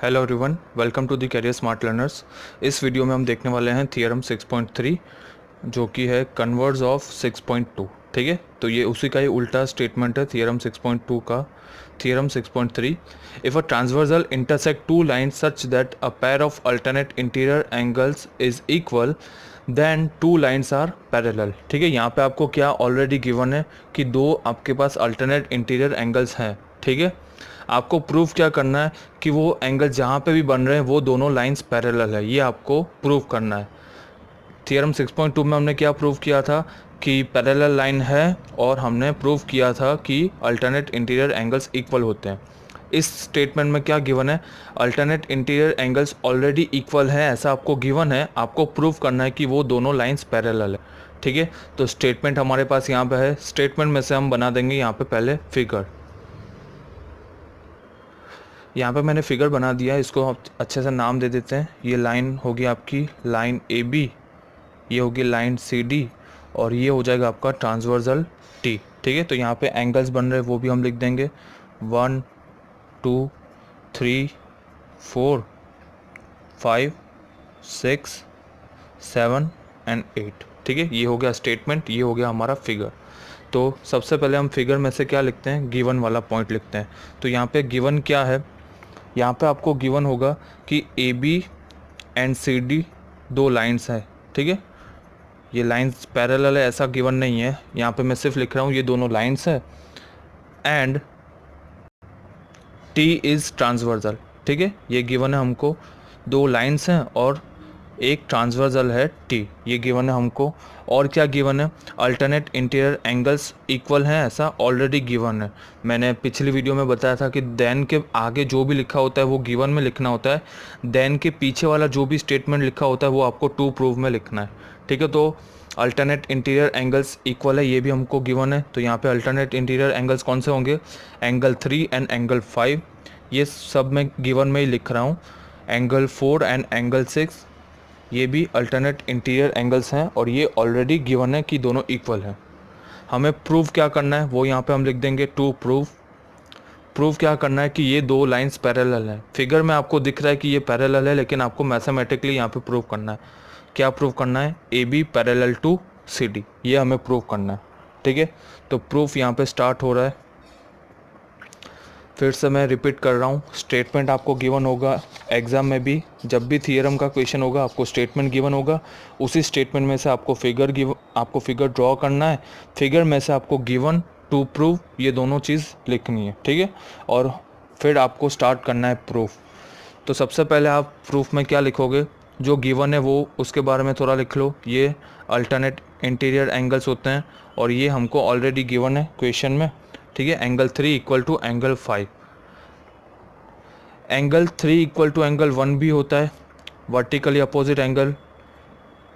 Hello everyone, welcome to the career smart learners. इस video में हम देखने वाले हैं थियरम 6.3 जो कि है कन्वर्स ऑफ 6.2। ठीक है, तो ये उसी का ही उल्टा स्टेटमेंट है थियरम 6.2 का। Theorem 6.3, if a transversal intersect two lines such that a pair of alternate interior angles is equal then two lines are parallel. ठीक है, यहाँ पे आपको क्या ऑलरेडी गिवन है कि दो आपके पास अल्टरनेट इंटीरियर एंगल्स हैं। ठीक है, आपको प्रूफ क्या करना है कि वो एंगल जहाँ पे भी बन रहे हैं वो दोनों लाइंस पैरेलल है, ये आपको प्रूफ करना है। थियरम 6.2 में हमने क्या प्रूफ किया था कि पैरेलल लाइन है, और हमने प्रूफ किया था कि अल्टरनेट इंटीरियर एंगल्स इक्वल होते हैं। इस स्टेटमेंट में क्या गिवन है, alternate interior angles already equal है, ऐसा आपको गिवन है। आपको प्रूफ करना है कि वो दोनों लाइंस पैरेलल है। ठीक है, तो स्टेटमेंट हमारे पास यहाँ पे है। स्टेटमेंट में से हम बना देंगे यहाँ पे पहले फिगर। यहाँ पे मैंने फिगर बना दिया है, इसको हम अच्छे से नाम दे देते हैं। ये लाइन होगी आपकी लाइन ए बी, ये होगी लाइन सी डी, और ये हो जाएगा आपका ट्रांसवर्सल टी। ठीक है, तो यहाँ पे एंगल्स बन रहे हैं वो भी हम लिख देंगे 1 2 3 4 5 6 7 एंड 8। ठीक है, ये हो गया स्टेटमेंट, ये हो गया हमारा फिगर। तो सबसे पहले हम फिगर में से क्या लिखते हैं, गिवन वाला पॉइंट लिखते हैं। तो यहाँ पे गिवन क्या है, यहाँ पे आपको गिवन होगा कि A B and C D दो लाइंस हैं। ठीक है, ये लाइंस पैरेलल है ऐसा गिवन नहीं है, यहाँ पे मैं सिर्फ लिख रहा हूँ ये दोनों लाइंस है, एंड टी इज़ ट्रांसवर्सल। ठीक है, ये गिवन है हमको, दो लाइंस हैं और एक ट्रांसवर्सल है टी, ये गिवन है हमको। और क्या गिवन है, अल्टरनेट इंटीरियर एंगल्स इक्वल हैं, ऐसा ऑलरेडी गिवन है। मैंने पिछली वीडियो में बताया था कि देन के आगे जो भी लिखा होता है वो गिवन में लिखना होता है, देन के पीछे वाला जो भी स्टेटमेंट लिखा होता है वो आपको टू प्रूव में लिखना है। ठीक है, तो अल्टरनेट इंटीरियर एंगल्स इक्वल है, ये भी हमको गिवन है। तो यहाँ पे अल्टरनेट इंटीरियर एंगल्स कौन से होंगे, एंगल 3 एंड एंगल 5, ये सब मैं गिवन में ही लिख रहा हूँ। एंगल 4 एंड एंगल 6, ये भी अल्टरनेट इंटीरियर एंगल्स हैं, और ये ऑलरेडी गिवन है कि दोनों इक्वल हैं। हमें प्रूफ क्या करना है वो यहाँ पे हम लिख देंगे टू प्रूफ। प्रूफ क्या करना है कि ये दो लाइंस पैरेलल हैं। फिगर में आपको दिख रहा है कि ये पैरेलल है, लेकिन आपको मैथमेटिकली यहाँ पे प्रूफ करना है। क्या प्रूफ करना है, A B parallel to C D, ये हमें प्रूफ करना है। ठीक है, तो प्रूफ यहाँ पे स्टार्ट हो रहा है। फिर से मैं रिपीट कर रहा हूँ, स्टेटमेंट आपको गिवन होगा एग्ज़ाम में भी, जब भी थियरम का क्वेश्चन होगा आपको स्टेटमेंट गिवन होगा, उसी स्टेटमेंट में से आपको फिगर ड्रॉ करना है। फिगर में से आपको गिवन, टू प्रूव, ये दोनों चीज़ लिखनी है। ठीक है, और फिर आपको स्टार्ट करना है प्रूफ। तो सबसे पहले आप प्रूफ में क्या लिखोगे, जो गिवन है वो उसके बारे में थोड़ा लिख लो। ये अल्टरनेट इंटीरियर एंगल्स होते हैं, और ये हमको ऑलरेडी गिवन है क्वेश्चन में। ठीक है, angle 3 equal to angle 5, angle 3 equal to angle 1 भी होता है, vertically opposite angle.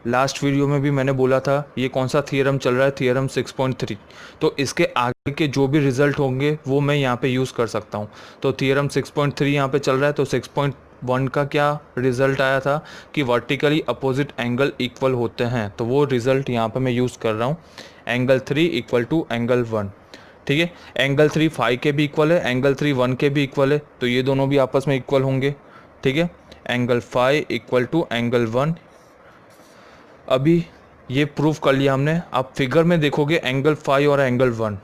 Last video में भी मैंने बोला था ये कौन सा थियरम चल रहा है, थियरम 6.3। तो इसके आगे के जो भी रिजल्ट होंगे वो मैं यहाँ पे यूज़ कर सकता हूँ। तो थियरम 6.3 यहाँ पे चल रहा है, तो 6.1 का क्या रिजल्ट आया था कि वर्टिकली अपोजिट एंगल इक्वल होते हैं, तो वो रिजल्ट यहाँ पे मैं यूज़ कर रहा हूँ, एंगल 3 इक्वल टू एंगल 1। ठीक है, एंगल 3 5 के भी इक्वल है, एंगल 3 1 के भी इक्वल है, तो ये दोनों भी आपस में इक्वल होंगे। ठीक है, एंगल 5 इक्वल टू एंगल 1। अभी ये प्रूफ कर लिया हमने। आप फिगर में देखोगे एंगल 5 और एंगल 1,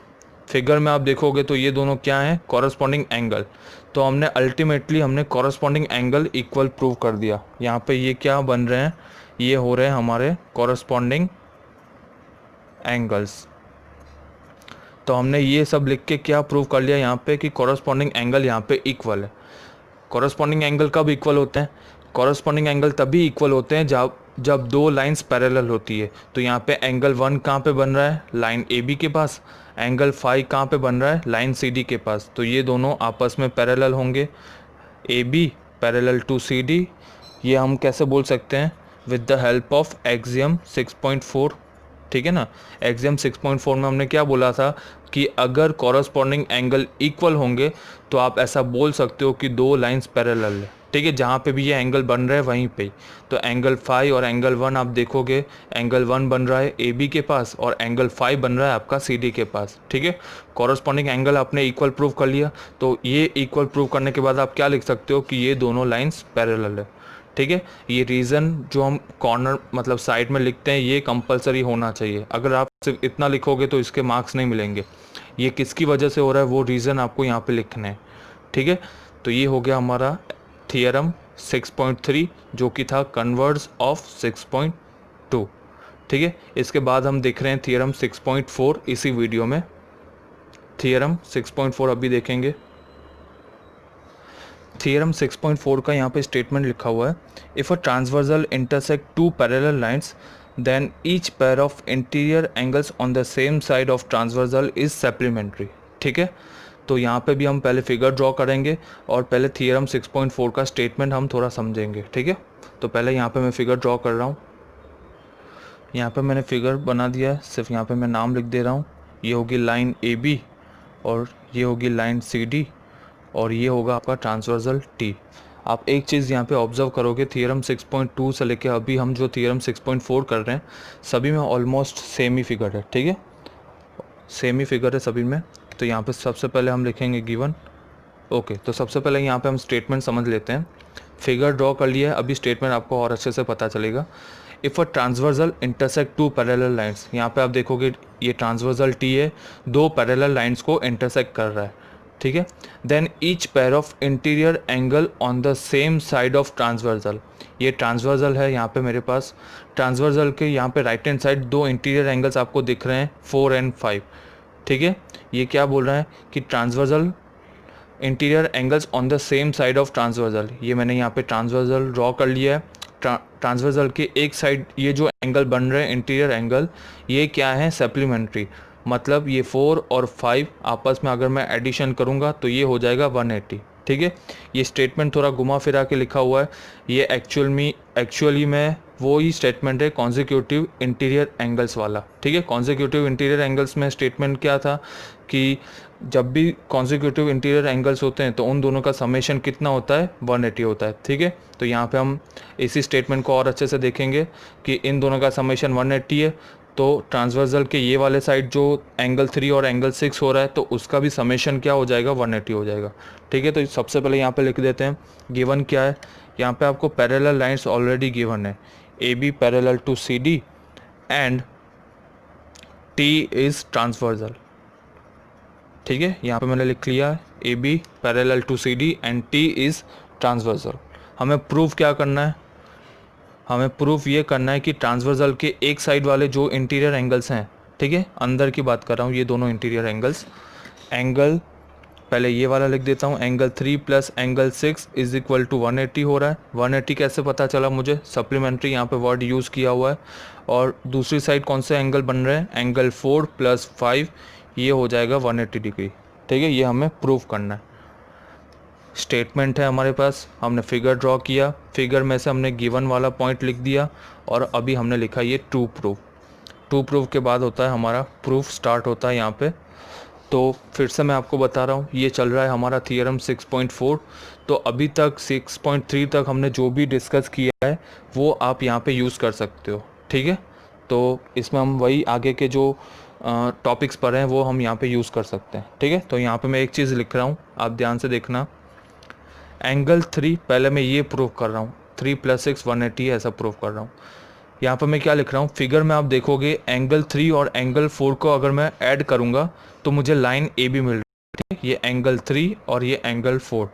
फिगर में आप देखोगे तो ये दोनों क्या हैं, कॉरस्पॉन्डिंग एंगल। तो हमने अल्टीमेटली हमने कॉरस्पॉन्डिंग एंगल इक्वल प्रूव कर दिया। यहाँ पे ये क्या बन रहे हैं, ये हो रहे हैं हमारे कॉरस्पॉन्डिंग एंगल्स। तो हमने ये सब लिख के क्या प्रूव कर लिया यहाँ पे कि कॉरस्पॉन्डिंग एंगल यहाँ पे इक्वल है। कॉरस्पॉन्डिंग एंगल कब इक्वल होते हैं, कॉरस्पॉन्डिंग एंगल तभी इक्वल होते हैं जब दो लाइंस पैरेलल होती है। तो यहाँ पे एंगल 1 कहाँ पे बन रहा है, लाइन ए बी के पास। एंगल 5 कहाँ पे बन रहा है, लाइन सी डी के पास। तो ये दोनों आपस में पैरेलल होंगे, A B parallel to C D. ये हम कैसे बोल सकते हैं, with the help of axiom 6.4। ठीक है ना, एक्सियम 6.4 में हमने क्या बोला था कि अगर कॉरस्पॉन्डिंग एंगल इक्वल होंगे तो आप ऐसा बोल सकते हो कि दो लाइंस पैरेलल है। ठीक है, जहाँ पे भी ये एंगल बन रहा है वहीं पे। तो एंगल फाई और एंगल 1 आप देखोगे, एंगल 1 बन रहा है ए बी के पास और एंगल फाई बन रहा है आपका सी डी के पास। ठीक है, कॉरस्पॉन्डिंग एंगल आपने इक्वल प्रूव कर लिया। तो ये इक्वल प्रूव करने के बाद आप क्या लिख सकते हो कि ये दोनों लाइन्स पैरेलल है। ठीक है, ये रीज़न जो हम कॉर्नर मतलब साइड में लिखते हैं ये कंपलसरी होना चाहिए। अगर आप सिर्फ इतना लिखोगे तो इसके मार्क्स नहीं मिलेंगे। ये किसकी वजह से हो रहा है वो रीज़न आपको यहाँ पे लिखना है। ठीक है, तो ये हो गया हमारा थियरम 6.3 जो कि था कन्वर्स ऑफ 6.2। ठीक है, इसके बाद हम देख रहे हैं थियरम 6.4 इसी वीडियो में। थियरम 6.4 अभी देखेंगे। थियरम 6.4 का यहाँ पे स्टेटमेंट लिखा हुआ है, if a transversal intersect two parallel lines then each pair of interior angles on the same side of transversal is supplementary. ठीक है, तो यहाँ पे भी हम पहले फिगर ड्रॉ करेंगे और पहले थियरम 6.4 का स्टेटमेंट हम थोड़ा समझेंगे। ठीक है, तो पहले यहाँ पे मैं फिगर ड्रॉ कर रहा हूँ। यहाँ पे मैंने फिगर बना दिया है, सिर्फ यहाँ पे मैं नाम लिख दे रहा हूँ। ये होगी लाइन ए बी और ये होगी लाइन सी डी और ये होगा आपका ट्रांसवर्सल टी। आप एक चीज़ यहाँ पे ऑब्जर्व करोगे, थियरम 6.2 से लेके अभी हम जो थियरम 6.4 कर रहे हैं सभी में ऑलमोस्ट सेम ही फिगर है। ठीक है, सेम ही फिगर है सभी में। तो यहाँ पे सबसे पहले हम लिखेंगे गिवन। ओके, तो सबसे पहले यहाँ पे हम स्टेटमेंट समझ लेते हैं। फिगर ड्रॉ कर लिया है, अभी स्टेटमेंट आपको और अच्छे से पता चलेगा। If a transversal intersect two parallel lines, यहाँ पे आप देखोगे ये ट्रांसवर्सल टी है, दो पैरेलल लाइंस को इंटरसेक्ट कर रहा है। ठीक है, then each pair of interior angle on the same side of transversal, ये ट्रांसवर्सल है यहाँ पे मेरे पास। ट्रांसवर्सल के यहाँ पे राइट हैंड साइड दो इंटीरियर एंगल्स आपको दिख रहे हैं 4 और 5। ठीक है, ये क्या बोल रहा है कि transversal interior angles on the same side of transversal, ये मैंने यहाँ पे ट्रांसवर्सल ड्रॉ कर लिया है। ट्रांसवर्सल के एक साइड ये जो एंगल बन रहे हैं इंटीरियर एंगल, ये क्या है सप्लीमेंट्री, मतलब ये 4 और 5 आपस में अगर मैं एडिशन करूँगा तो ये हो जाएगा 180। ठीक है, ये स्टेटमेंट थोड़ा घुमा फिरा के लिखा हुआ है, ये एक्चुअली में वो ही स्टेटमेंट है कॉन्जिक्यूटिव इंटीरियर एंगल्स वाला। ठीक है, कॉन्जिक्यूटिव इंटीरियर एंगल्स में स्टेटमेंट क्या था कि जब भी कॉन्जिक्यूटिव इंटीरियर एंगल्स होते हैं तो उन दोनों का समेशन कितना होता है 180 होता है। ठीक है, तो यहाँ पे हम इसी स्टेटमेंट को और अच्छे से देखेंगे कि इन दोनों का समेशन 180 है। तो ट्रांसवर्सल के ये वाले साइड जो एंगल 3 और एंगल 6 हो रहा है तो उसका भी समेशन क्या हो जाएगा 180 हो जाएगा। ठीक है, तो सबसे पहले यहाँ पे लिख देते हैं गिवन क्या है। यहाँ पे आपको पैरेलल लाइंस ऑलरेडी गिवन है, A B parallel to C D and T is transversal. ठीक है, यहाँ पे मैंने लिख लिया A B parallel to C D and T is transversal. हमें प्रूफ क्या करना है, हमें प्रूफ ये करना है कि ट्रांसवर्सल के एक साइड वाले जो इंटीरियर एंगल्स हैं, ठीक है अंदर की बात कर रहा हूँ, ये दोनों इंटीरियर एंगल्स, एंगल पहले ये वाला लिख देता हूँ, angle 3 plus angle 6 is equal to 180 हो रहा है। 180 कैसे पता चला मुझे, सप्लीमेंट्री यहाँ पे वर्ड यूज़ किया हुआ है। और दूसरी साइड कौन से एंगल बन रहे हैं, एंगल 4 प्लस 5 ये हो जाएगा 180 डिग्री। ठीक है, ये हमें प्रूफ करना है। स्टेटमेंट है हमारे पास, हमने फिगर ड्रॉ किया, फिगर में से हमने गिवन वाला पॉइंट लिख दिया और अभी हमने लिखा ये टू प्रूफ। टू प्रूफ के बाद होता है हमारा प्रूफ स्टार्ट होता है यहाँ पे। तो फिर से मैं आपको बता रहा हूँ, ये चल रहा है हमारा थियरम 6.4। तो अभी तक 6.3 तक हमने जो भी डिस्कस किया है वो आप यहाँ पे यूज़ कर सकते हो। ठीक है, तो इसमें हम वही आगे के जो टॉपिक्स पर हैं वो हम यहाँ पे यूज़ कर सकते हैं। ठीक है, तो यहाँ पे मैं एक चीज़ लिख रहा हूँ, आप ध्यान से देखना। एंगल 3 पहले मैं ये प्रूव कर रहा हूँ, 3 + 6 180 ऐसा प्रूव कर रहा हूँ। यहाँ पर मैं क्या लिख रहा हूँ, फिगर में आप देखोगे एंगल 3 और एंगल 4 को अगर मैं ऐड करूँगा तो मुझे लाइन ए बी मिल रही है। ठीक है, ये एंगल 3 और ये एंगल 4,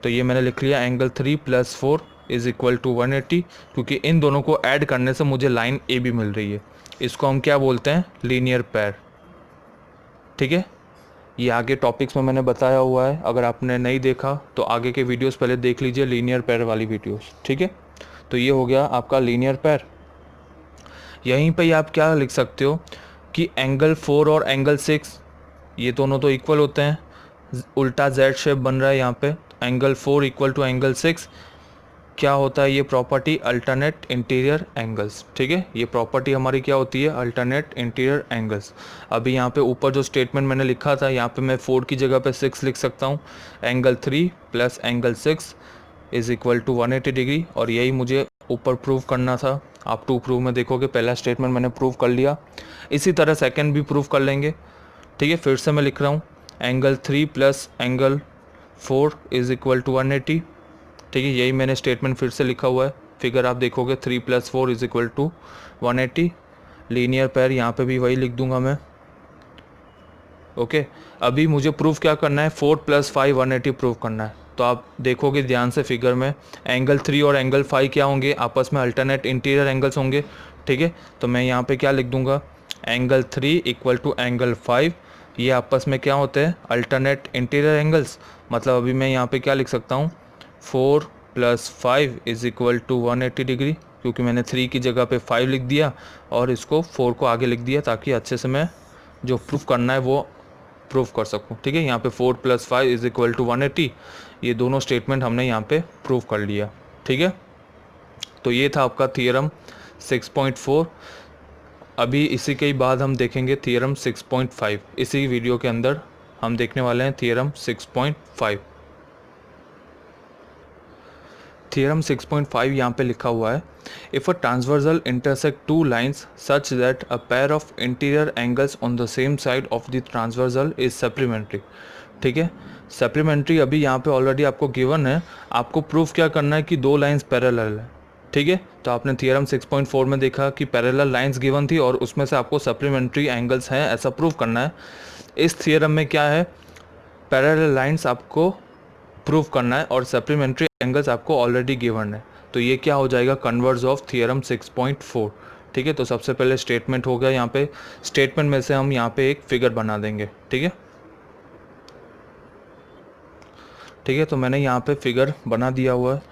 तो ये मैंने लिख लिया एंगल 3 + 4 इज इक्वल टू 180, क्योंकि इन दोनों को ऐड करने से मुझे लाइन ए बी मिल रही है। इसको हम क्या बोलते हैं, लीनियर पेयर। ठीक है, ये आगे टॉपिक्स में मैंने बताया हुआ है, अगर आपने नहीं देखा तो आगे के वीडियोस पहले देख लीजिए, लीनियर पेयर वाली वीडियोस। ठीक है, तो ये हो गया आपका लीनियर पेयर। यहीं पे आप क्या लिख सकते हो कि एंगल 4 और एंगल 6 ये दोनों तो इक्वल होते हैं, उल्टा जेड शेप बन रहा है यहाँ पे, एंगल 4 इक्वल टू एंगल 6 क्या होता है, ये प्रॉपर्टी अल्टरनेट इंटीरियर एंगल्स। ठीक है, ये प्रॉपर्टी हमारी क्या होती है, अल्टरनेट इंटीरियर एंगल्स। अभी यहाँ पे ऊपर जो स्टेटमेंट मैंने लिखा था, यहाँ पे मैं 4 की जगह पे 6 लिख सकता हूँ, angle 3 plus angle 6 is equal to 180 degree, और यही मुझे ऊपर प्रूव करना था। आप टू प्रूव में देखोगे पहला स्टेटमेंट मैंने प्रूव कर लिया, इसी तरह सेकंड भी प्रूव कर लेंगे। ठीक है, फिर से मैं लिख रहा हूँ angle 3 plus angle 4 is equal to 180। ठीक है, यही मैंने स्टेटमेंट फिर से लिखा हुआ है। फिगर आप देखोगे 3 plus 4 is equal to 180। Linear pair यहाँ पे भी वही लिख दूंगा मैं। ओके, अभी मुझे प्रूफ क्या करना है, 4 प्लस 5 180 प्रूव करना है। तो आप देखोगे ध्यान से फिगर में, एंगल 3 और एंगल 5 क्या होंगे, आपस में अल्टरनेट इंटीरियर एंगल्स होंगे। ठीक है, तो मैं यहाँ पे क्या लिख दूंगा, एंगल 3 इक्वल टू एंगल 5, ये आपस में क्या होते हैं, अल्टरनेट इंटीरियर एंगल्स। मतलब अभी मैं यहाँ पे क्या लिख सकता हूँ, 4 plus 5 is equal to 180 degree, क्योंकि मैंने 3 की जगह पे 5 लिख दिया और इसको 4 को आगे लिख दिया, ताकि अच्छे से मैं जो प्रूफ करना है वो प्रूफ कर सकूं। ठीक है, यहाँ पे 4 प्लस 5 इज़ इक्वल टू 180, ये दोनों स्टेटमेंट हमने यहाँ पे प्रूफ कर लिया। ठीक है, तो ये था आपका थियरम 6.4। अभी इसी के बाद हम देखेंगे थियरम 6.5। इसी वीडियो के अंदर हम देखने वाले हैं थियरम 6.5। थियरम 6.5 यहाँ पे लिखा हुआ है, if a transversal intersect two lines such that a pair of interior angles on the same side of the transversal is supplementary. ठीक है, सप्लीमेंट्री अभी यहाँ पे ऑलरेडी आपको गिवन है, आपको प्रूफ क्या करना है कि दो लाइन्स पैरेलल है। ठीक है, तो आपने थियरम 6.4 में देखा कि पैरेलल लाइन्स गिवन थी और उसमें से आपको सप्लीमेंट्री एंगल्स हैं ऐसा प्रूफ करना है। इस थियरम में क्या है, पैरेलल लाइन्स आपको प्रूफ करना है और सप्लीमेंट्री एंगल्स आपको ऑलरेडी गिवन है। तो ये क्या हो जाएगा, कन्वर्स ऑफ थियरम 6.4। ठीक है, तो सबसे पहले स्टेटमेंट हो गया, यहाँ पे स्टेटमेंट में से हम यहाँ पे एक फिगर बना देंगे। ठीक है, ठीक है, तो मैंने यहाँ पे फिगर बना दिया हुआ है,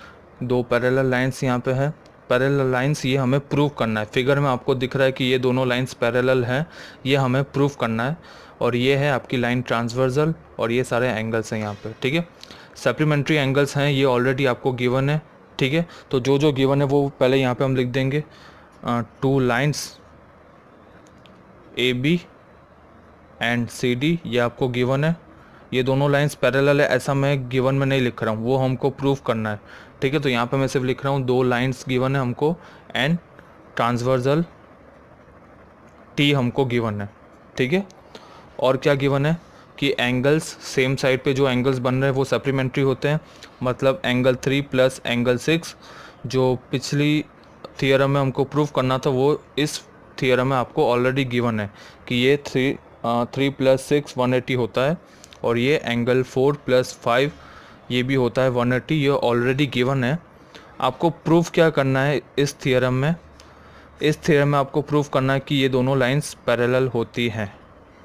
दो पैरेलल लाइंस यहाँ पे है। पैरेलल लाइंस ये हमें प्रूव करना है, फिगर में आपको दिख रहा है कि ये दोनों लाइंस पैरेलल हैं, ये हमें प्रूव करना है। और ये है आपकी लाइन ट्रांसवर्सल और ये सारे एंगल्स हैं यहाँ पे। ठीक है, सप्लीमेंट्री एंगल्स हैं, ये ऑलरेडी आपको गिवन है। ठीक है, तो जो जो गिवन है वो पहले यहाँ पे हम लिख देंगे, two lines A B and C D, ये आपको गिवन है। ये दोनों लाइंस पैरेलल है ऐसा मैं गिवन में नहीं लिख रहा हूँ, वो हमको प्रूफ करना है। ठीक है, तो यहाँ पे मैं सिर्फ लिख रहा हूँ दो लाइंस गिवन है हमको एंड ट्रांसवर्सल टी हमको गिवन है। ठीक है, और क्या गिवन है कि एंगल्स सेम साइड पे जो एंगल्स बन रहे हैं वो सप्लीमेंट्री होते हैं। मतलब एंगल 3 प्लस एंगल 6 जो पिछली थियरम में हमको प्रूफ करना था वो इस थियरम में आपको ऑलरेडी गिवन है कि ये 3 प्लस 6 180 होता है, और ये एंगल 4 प्लस 5 ये भी होता है 180, ये ऑलरेडी गिवन है। आपको प्रूफ क्या करना है इस थियरम में, इस थियरम में आपको प्रूफ करना है कि ये दोनों लाइंस पैरेलल होती हैं।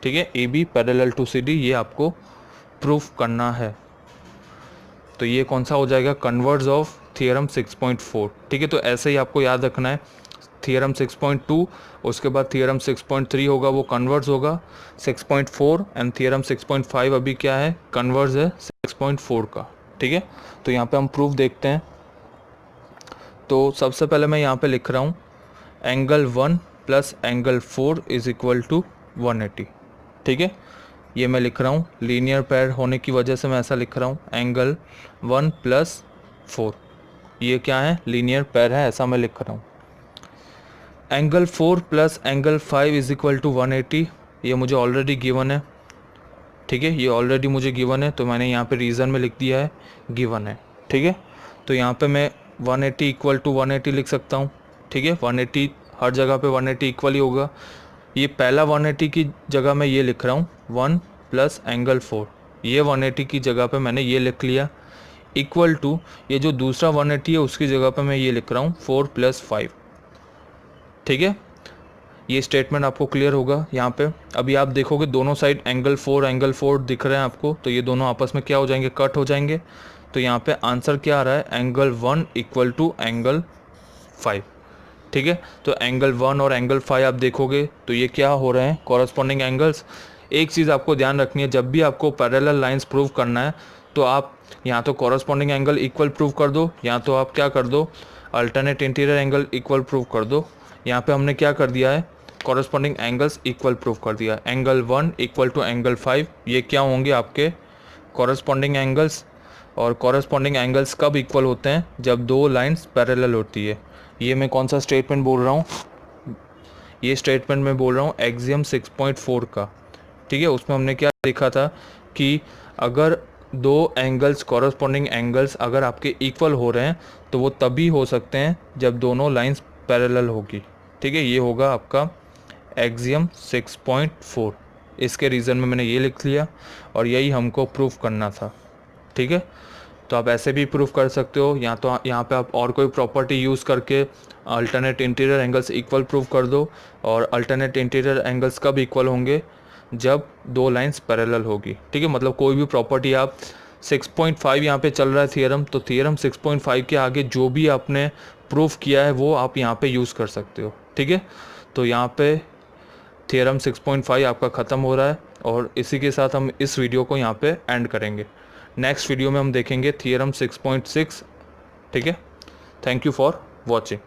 ठीक है, A B parallel to C D, ये आपको प्रूफ करना है। तो ये कौन सा हो जाएगा, कन्वर्स ऑफ थियरम 6.4। ठीक है, तो ऐसे ही आपको याद रखना है, थियरम 6.2 उसके बाद थियरम 6.3 होगा, वो कन्वर्स होगा 6.4 एंड थियरम 6.5 अभी क्या है, कन्वर्स है 6.4 का। ठीक है, तो यहाँ पे हम प्रूफ देखते हैं। तो सबसे पहले मैं यहाँ पे लिख रहा हूँ angle 1 plus angle 4 is equal to 180। ठीक है, ये मैं लिख रहा हूँ, लीनियर पेयर होने की वजह से मैं ऐसा लिख रहा हूँ, एंगल 1 प्लस 4 ये क्या है, लीनियर पेयर है, ऐसा मैं लिख रहा हूँ। Angle 4 plus angle 5 is equal to 180, ये मुझे ऑलरेडी गिवन है। ठीक है, ये ऑलरेडी मुझे गिवन है, तो मैंने यहाँ पे रीज़न में लिख दिया है गिवन है। ठीक है, तो यहाँ पे मैं 180 इक्वल टू 180 लिख सकता हूँ। ठीक है, 180 हर जगह पे 180 इक्वल ही होगा। ये पहला 180 की जगह मैं ये लिख रहा हूँ 1 प्लस एंगल 4, ये 180 की जगह पे मैंने ये लिख लिया, इक्वल टू ये जो दूसरा 180 है उसकी जगह पे मैं ये लिख रहा हूँ 4 प्लस 5। ठीक है, ये स्टेटमेंट आपको क्लियर होगा यहाँ पे। अभी आप देखोगे दोनों साइड एंगल 4 दिख रहे हैं आपको, तो ये दोनों आपस में क्या हो जाएंगे, कट हो जाएंगे। तो यहाँ पे आंसर क्या आ रहा है, एंगल 1 इक्वल टू एंगल 5। ठीक है, तो एंगल 1 और एंगल 5 आप देखोगे तो ये क्या हो रहे हैं, कॉरस्पॉन्डिंग एंगल्स। एक चीज़ आपको ध्यान रखनी है, जब भी आपको पैरेलल लाइंस प्रूव करना है तो आप यहाँ तो कॉरस्पॉन्डिंग एंगल इक्वल प्रूव कर दो, या तो आप क्या कर दो, alternate interior angle equal prove कर दो। यहाँ पे हमने क्या कर दिया है, कॉरस्पॉन्डिंग एंगल्स इक्वल प्रूव कर दिया। एंगल 1 इक्वल टू एंगल 5 ये क्या होंगे आपके कॉरस्पॉन्डिंग एंगल्स। और कॉरस्पॉन्डिंग एंगल्स कब इक्वल होते हैं? जब दो लाइंस पैरेलल होती है। ये मैं कौन सा स्टेटमेंट बोल रहा हूँ? ये स्टेटमेंट मैं बोल रहा हूँ एक्सियम 6.4 का। ठीक है, उसमें हमने क्या देखा था कि अगर दो एंगल्स, कॉरस्पॉन्डिंग एंगल्स अगर आपके इक्वल हो रहे हैं तो वो तभी हो सकते हैं जब दोनों लाइंस पैरेलल होगी। ठीक है, ये होगा आपका एक्सियम 6.4। इसके रीज़न में मैंने ये लिख लिया और यही हमको प्रूफ करना था। ठीक है, तो आप ऐसे भी प्रूफ कर सकते हो, या तो यहाँ पे आप और कोई प्रॉपर्टी यूज़ करके alternate interior angles equal proof कर दो। और अल्टरनेट इंटीरियर एंगल्स कब इक्वल होंगे? जब दो लाइंस पैरेलल होगी। ठीक है, मतलब कोई भी प्रॉपर्टी आप 6.5 यहाँ पे चल रहा है थियरम, तो थियरम 6.5 के आगे जो भी आपने प्रूफ किया है वो आप यहाँ पे यूज़ कर सकते हो। ठीक है, तो यहाँ पे थियरम 6.5 आपका ख़त्म हो रहा है और इसी के साथ हम इस वीडियो को यहाँ पे एंड करेंगे। नेक्स्ट वीडियो में हम देखेंगे थियरम 6.6। ठीक है, थैंक यू फॉर वॉचिंग।